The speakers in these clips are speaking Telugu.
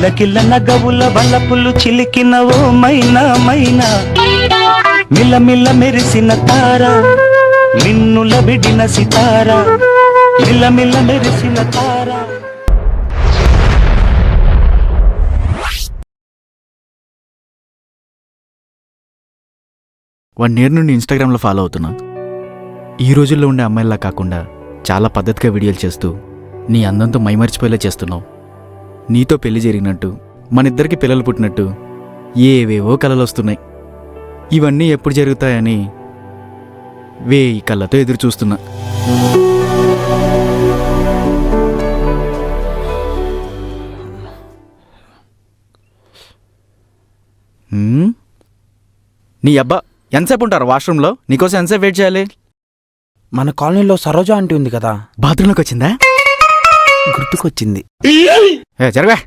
కిలకిల నగవుల వలపులు చిలికిన ఓ మైనా మైనా, మిలమిల మెరిసిన తార, మిన్నుల విడిన సితార, మిలమిల మెరిసిన తార. 1 year నుండి ఇన్స్టాగ్రామ్లో ఫాలో అవుతున్నా. ఈ రోజుల్లో ఉండే అమ్మాయిలా కాకుండా చాలా పద్ధతిగా వీడియోలు చేస్తూ నీ అందంతో మైమర్చిపోయేలా చేస్తున్నావు. నీతో పెళ్లి జరిగినట్టు, మనిద్దరికి పిల్లలు పుట్టినట్టు ఏవేవో కలలు వస్తున్నాయి. ఇవన్నీ ఎప్పుడు జరుగుతాయని వేయి కళ్ళతో ఎదురు చూస్తున్నా. నీ అబ్బా ఎంతసేపు ఉంటారు వాష్రూమ్లో? నీకోసం ఎంతసేపు వెయిట్ చేయాలి? మన కాలనీలో సరోజ ఆంటీ ఉంది కదా, బాత్రూంలోకి వచ్చిందా? గుర్తుకొచ్చింది. జరగా.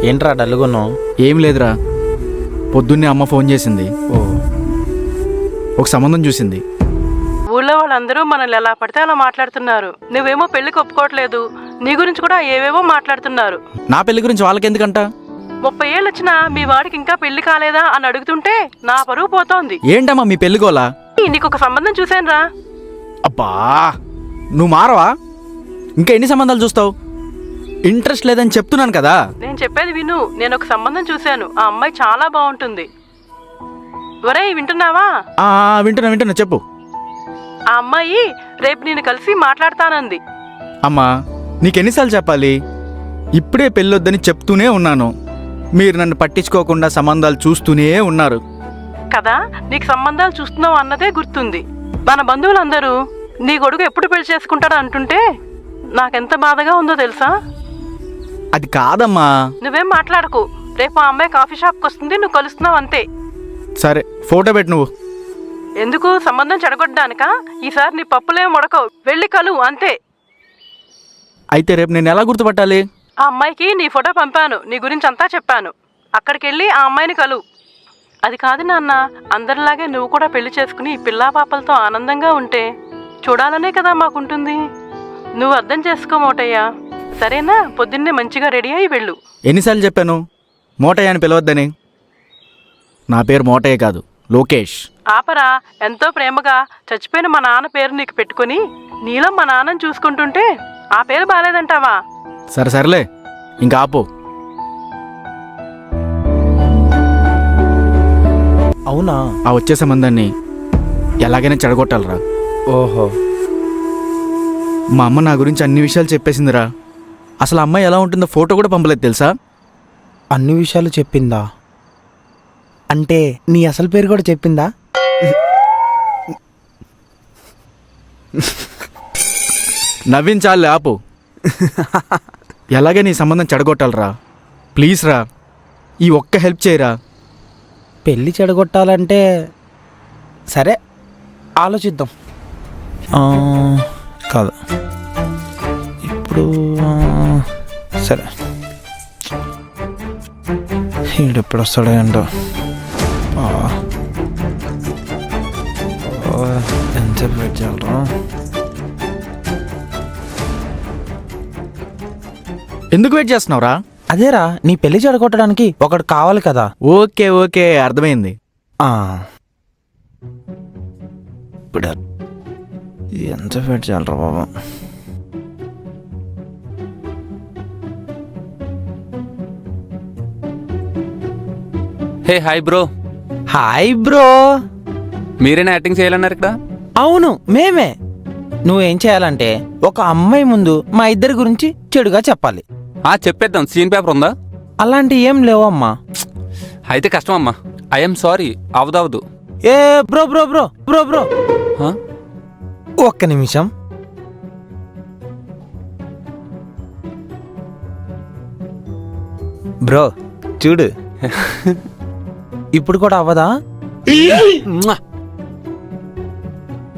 ఏంట్రా డల్లుగున్నావు? ఏం లేదురా, పొద్దున్నే అమ్మ ఫోన్ చేసింది. ఒక సంబంధం చూసింది. ఊళ్ళో వాళ్ళందరూ మనల్ని ఎలా పడితే అలా మాట్లాడుతున్నారు. నువ్వేమో పెళ్లికి ఒప్పుకోవట్లేదు, నీ గురించి కూడా ఏవేవో మాట్లాడుతున్నారు. నా పెళ్లి గురించి వాళ్ళకెందుకంట? 30 ఏళ్ళు వచ్చినా మీ వాడికి ఇంకా పెళ్లి కాలేదా అని అడుగుతుంటే నా పరువు పోతోంది. ఏంటమ్మా మీ పెళ్లిగోలా? నీకు ఒక సంబంధం చూశానురా. అబ్బా నువ్వు మారవా? ఇంకా ఎన్ని సంబంధాలు చూస్తావు? ఇంట్రెస్ట్ లేదని చెప్తున్నాను కదా. నేను చెప్పేది విను. నేను ఒక సంబంధం చూశాను, ఆ అమ్మాయి చాలా బాగుంటుంది. ఒరేయ్ వింటున్నావా? వింటున్నా చెప్పు. ఆ అమ్మాయి రేపు నేను కలిసి మాట్లాడతానంది. అమ్మా నీకెన్నిసార్లు చెప్పాలి? ఇప్పుడే పెళ్ళొద్దని చెప్తూనే ఉన్నాను, మీరు నన్ను పట్టించుకోకుండా సంబంధాలు చూస్తూనే ఉన్నారు కదా. నీకు సంబంధాలు చూస్తున్నావు అన్నదే గుర్తుంది. మన బంధువులందరూ నీ కొడుకు ఎప్పుడు పెళ్లి చేసుకుంటాడు అంటుంటే నాకెంత బాధగా ఉందో తెలుసా? అది కాదమ్మా. నువ్వేం మాట్లాడకు. రేపు ఆ అమ్మాయి కాఫీ షాప్కి వస్తుంది, నువ్వు కలుస్తున్నావు అంతే. సరే ఫోటో పెట్టు. నువ్వు ఎందుకు సంబంధం చెడగొట్టడానికా? ఈసారి నీ పప్పులేం ఉడకవు, వెళ్ళి కలువు అంతే. అయితే రేపు నేను ఎలా గుర్తుపట్టాలి? ఆ అమ్మాయికి నీ ఫోటో పంపాను, నీ గురించి అంతా చెప్పాను. అక్కడికి వెళ్ళి ఆ అమ్మాయిని కలువు. అది కాదు నాన్న, అందరిలాగే నువ్వు కూడా పెళ్లి చేసుకుని పిల్లా పాపలతో ఆనందంగా ఉంటే చూడాలనే కదా మాకుంటుంది. నువ్వు అర్థం చేసుకో మోటయ్యా, సరేనా? పొద్దున్నే మంచిగా రెడీ అయ్యి వెళ్ళు. ఎన్నిసార్లు చెప్పాను మోటయ్య అని పిలవద్దని? నా పేరు మోటయ్య కాదు, లోకేష్. ఆపరా. ఎంతో ప్రేమగా చచ్చిపోయిన మా నాన్న పేరు నీకు పెట్టుకుని నీలం మా నాన్నని చూసుకుంటుంటే ఆ పేరు బాలేదంటావా? సరేలే ఇంకా ఆపు. అవునా? ఆ వచ్చే సంబంధాన్ని ఎలాగైనా చెడగొట్టాలరా. ఓహో, మా అమ్మ నా గురించి అన్ని విషయాలు చెప్పేసిందిరా. అసలు అమ్మాయి ఎలా ఉంటుందో ఫోటో కూడా పంపలేదు తెలుసా? అన్ని విషయాలు చెప్పిందా? అంటే నీ అసలు పేరు కూడా చెప్పిందా? నవ్వించాలి, ఆపు. ఎలాగే నీ సంబంధం చెడగొట్టాలరా. ప్లీజ్ రా, ఈ ఒక్క హెల్ప్ చేయరా. పెళ్ళి చెడగొట్టాలంటే సరే ఆలోచిద్దాం. కాదు ఇప్పుడు సరే, ఈడెప్పుడు వస్తాడో ఏంటో. ఎంతసేపు వెయిట్ చేయాలరా? ఎందుకు వెయిట్ చేస్తున్నావురా? అదేరా, నీ పెళ్లి చెడగొట్టడానికి ఒకడు కావాలి కదా. ఓకే అర్థమైంది. ఇప్పుడు ఎంత వెయిట్ చేయాలరా బాబా? Hey hi bro. Hi bro. మీరేనా యాక్టింగ్ చేయాలన్నారు ఇక్కడ? అవును మేమే. నువ్వేం చేయాలంటే ఒక అమ్మాయి ముందు మా ఇద్దరి గురించి చెడుగా చెప్పాలి. చెప్పేద్దాం. సీన్ పేపర్ ఉందా? అలాంటి ఏం లేవమ్మా. అయితే కష్టం అమ్మా. ఐఎమ్ సారీ, అవదవదు. ఏ bro bro bro bro bro ఒక్క నిమిషం. బ్రో చూడు, ఇప్పుడు కూడా అవ్వదా?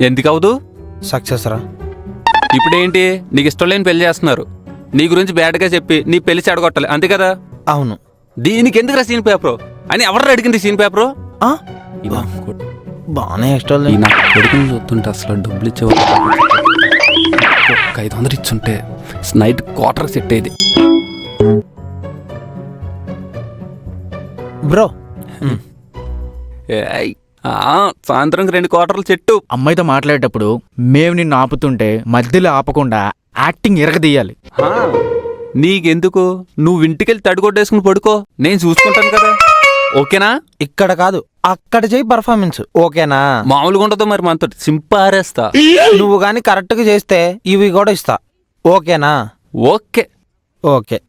ఎందుకు అవదు? సక్సెస్ రా. ఇప్పుడేంటి, నీకు ఇష్టం లేని పెళ్లి చేస్తున్నారు, నీ గురించి బ్యాడ్గా చెప్పి నీ పెళ్లి చెడగొట్టాలి, అంతే కదా? అవును. దీనికి ఎందుకురా సీన్ పేపరు అని ఎవరు అడిగింది? సీన్ పేపరు ఆ? బాగానే ఇష్టం లేదు. కొడుకుని చూస్తుంటే అసలు డబ్బులు ఇచ్చేవారు. ఒక 500 ఇచ్చుంటే నైట్ క్వార్టర్ సెట్ అయ్యేది. బ్రో ఏయ్, సాయంత్రం 2 క్వార్టర్లు చెట్టు. అమ్మాయితో మాట్లాడేటప్పుడు మేము నిన్ను ఆపుతుంటే మధ్యలో ఆపకుండా యాక్టింగ్ ఎరగదీయాలి. నీకెందుకు, నువ్వు ఇంటికెళ్ళి తడిగొట్టేసుకుని పడుకో, నేను చూసుకుంటాను కదా. ఓకేనా? ఇక్కడ కాదు, అక్కడ చేయి పర్ఫార్మెన్స్. ఓకేనా? మామూలుగా ఉండదు మరి, మనతో సింపారేస్తా. నువ్వు గాని కరెక్ట్ గా చేస్తే ఇవి కూడా ఇస్తా. ఓకేనా? ఓకే. ఓకే.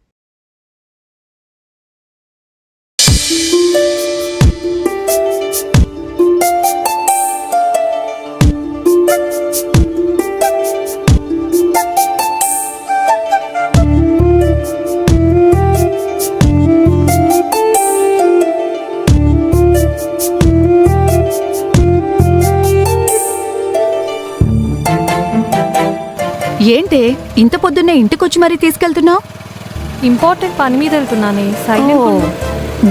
ఏంటే ఇంత పొద్దున్నే ఇంటికొచ్చి మరీ తీసుకెళ్తున్నావు? ఇంపార్టెంట్ పని మీద వెళ్తున్నానే. సైలెంట్ ఉండు.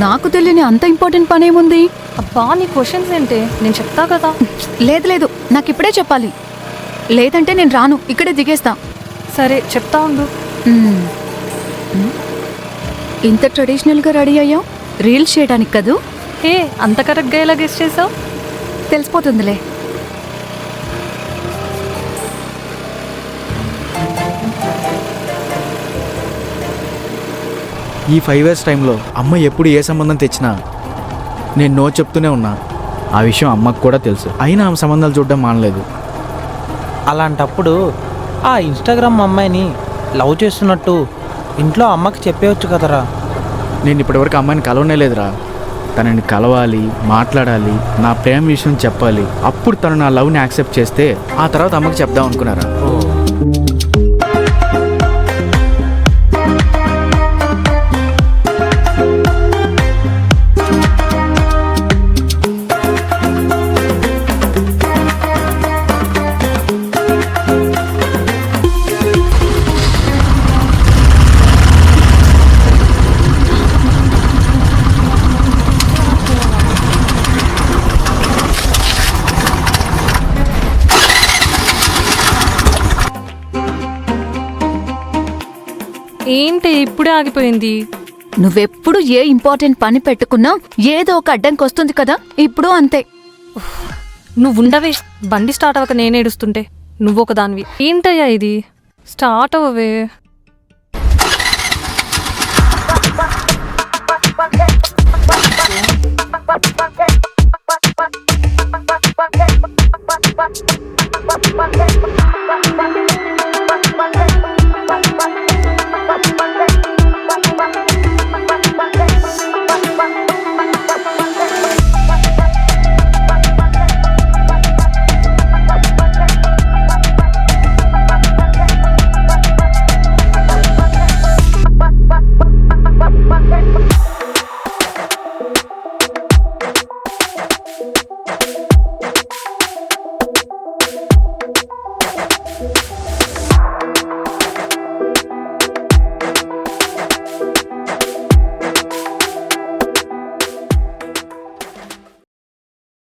నాకు తెలియని అంత ఇంపార్టెంట్ పనేముంది? అబ్బా, నీ క్వశ్చన్స్ ఏంటే, నేను చెప్తా కదా. లేదు లేదు, నాకు ఇప్పుడే చెప్పాలి, లేదంటే నేను రాను, ఇక్కడే దిగేస్తా. సరే చెప్తా ఉండు. మ్మ్. ఇంత ట్రెడిషనల్గా రెడీ అయ్యావు, రీల్స్ చేయడానికి కదూ? హే, అంత కరెక్ట్గా ఎలా గెస్ చేసావు? తెలిసిపోతుందిలే. ఈ 5 years టైంలో అమ్మ ఎప్పుడు ఏ సంబంధం తెచ్చినా నేను నో చెప్తూనే ఉన్నా. ఆ విషయం అమ్మకు కూడా తెలుసు, అయినా ఆమె సంబంధాలు చూడడం మానలేదు. అలాంటప్పుడు ఆ ఇన్స్టాగ్రామ్ అమ్మాయిని లవ్ చేస్తున్నట్టు ఇంట్లో అమ్మకి చెప్పేయచ్చు కదరా. నేను ఇప్పటివరకు అమ్మాయిని కలవనే లేదురా. తనని కలవాలి, మాట్లాడాలి, నా ప్రేమ విషయం చెప్పాలి. అప్పుడు తను నా లవ్ని యాక్సెప్ట్ చేస్తే ఆ తర్వాత అమ్మకి చెప్దాం అనుకున్నారా. ఏంటి ఇప్పుడే ఆగిపోయింది? నువ్వెప్పుడు ఏ ఇంపార్టెంట్ పని పెట్టుకున్నా ఏదో ఒక అడ్డంకి వస్తుంది కదా, ఇప్పుడు అంతే. నువ్వు ఉండవే, బండి స్టార్ట్ అవ్వక నేను ఏడుస్తుంటే నువ్వు ఒక దానివి. ఏంటయ్యా ఇది, స్టార్ట్ అవ్వవే.